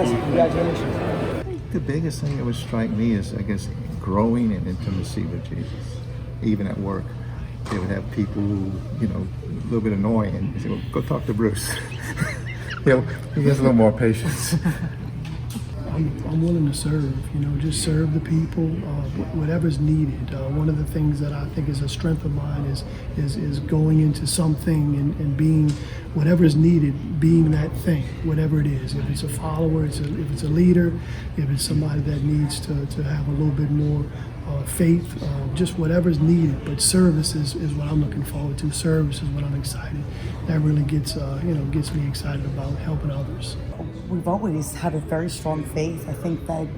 bless you. Congratulations. The biggest thing that would strike me is, I guess, growing in intimacy with Jesus. Even at work, they would have people who, a little bit annoying. They say, well, go talk to Bruce. He has a little more patience. I'm willing to serve, just serve the people, whatever's needed. One of the things that I think is a strength of mine is going into something and being whatever is needed, being that thing, whatever it is. If it's a follower, if it's a leader, if it's somebody that needs to have a little bit more faith, just whatever's needed. But service is what I'm looking forward to. Service is what I'm excited. That really gets me excited about helping others. We've always had a very strong faith. I think that,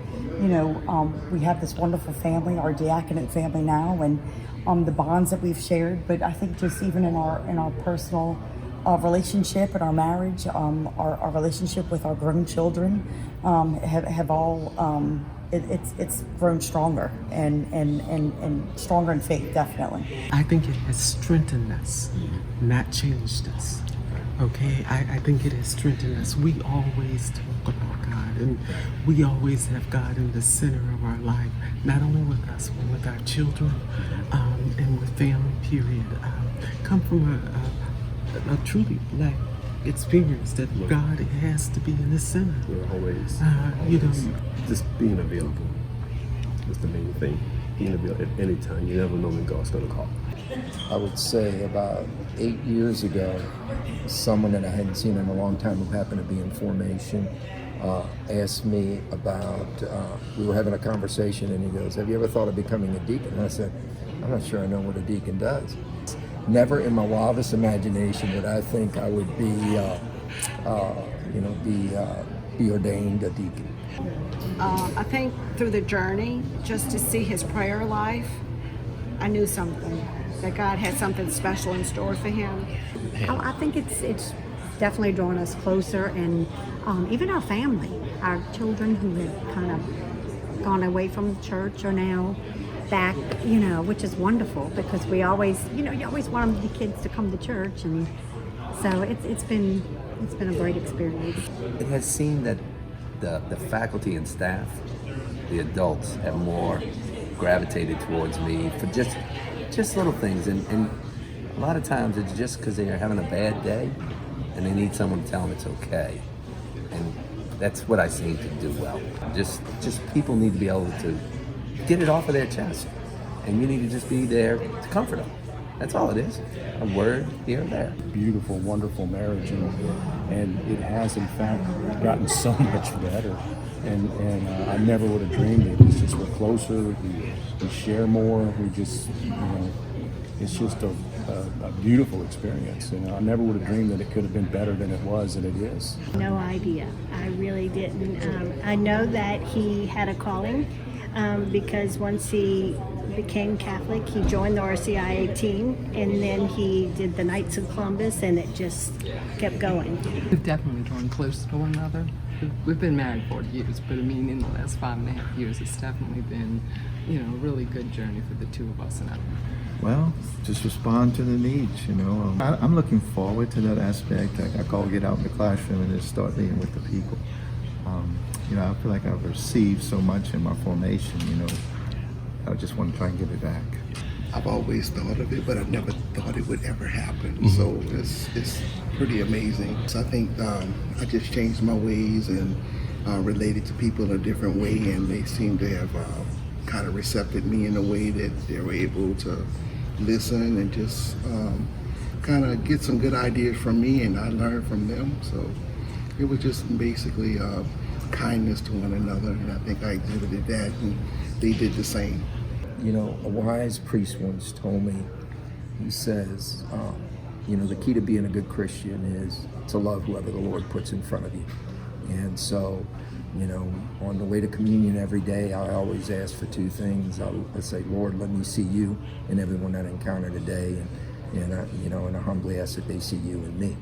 we have this wonderful family, our Diaconate family now, and the bonds that we've shared. But I think just even in our personal relationship and our marriage, our relationship with our grown children, have all it's grown stronger and stronger in faith, definitely. I think it has strengthened us, not changed us. Okay, I think it has strengthened us. We always talk about God, and we always have God in the center of our life, not only with us, but with our children, and with family, period. Come from a truly Black experience that God has to be in the center. We're always, just being available is the main thing. Being available at any time. You never know when God's going to call. I would say about 8 years ago, someone that I hadn't seen in a long time who happened to be in formation asked me about, we were having a conversation and he goes, have you ever thought of becoming a deacon? And I said, I'm not sure I know what a deacon does. Never in my wildest imagination would I think I would be ordained a deacon. I think through the journey, just to see his prayer life, I knew something, that God had something special in store for him. I think it's definitely drawn us closer, and even our family, our children who had kind of gone away from the church are now back, which is wonderful, because we always, you always want the kids to come to church, and so it's been a great experience. It has seemed that the faculty and staff, the adults, have more gravitated towards me for just little things, and a lot of times it's just because they're having a bad day and they need someone to tell them it's okay, and that's what I seem to do well. Just people need to be able to get it off of their chest, and you need to just be there to comfort them. That's all it is. A word here and there. Beautiful, wonderful marriage, and it has in fact gotten so much better. And I never would have dreamed it. It's just we're closer, we share more, we just, it's just a beautiful experience. I never would have dreamed that it could have been better than it was, and it is. No idea. I really didn't. I know that he had a calling because once he became Catholic, he joined the RCIA team, and then he did the Knights of Columbus, and it just kept going. We've definitely drawn closer to one another. We've been married 40 years, but in the last 5.5 years, it's definitely been, a really good journey for the two of us. And Well, just respond to the needs, I'm looking forward to that aspect. I call get out in the classroom and just start meeting with the people. I feel like I've received so much in my formation, I just want to try and give it back. I've always thought of it, but I never thought it would ever happen. So it's pretty amazing. So I think I just changed my ways and related to people in a different way, and they seem to have kind of recepted me in a way that they were able to listen and just kind of get some good ideas from me, and I learned from them. So it was just basically kindness to one another, and I think I exhibited that, and they did the same. A wise priest once told me, he says, the key to being a good Christian is to love whoever the Lord puts in front of you. And so, on the way to communion every day, I always ask for two things. I say, Lord, let me see you in everyone that I encounter today, and I humbly ask that they see you in me.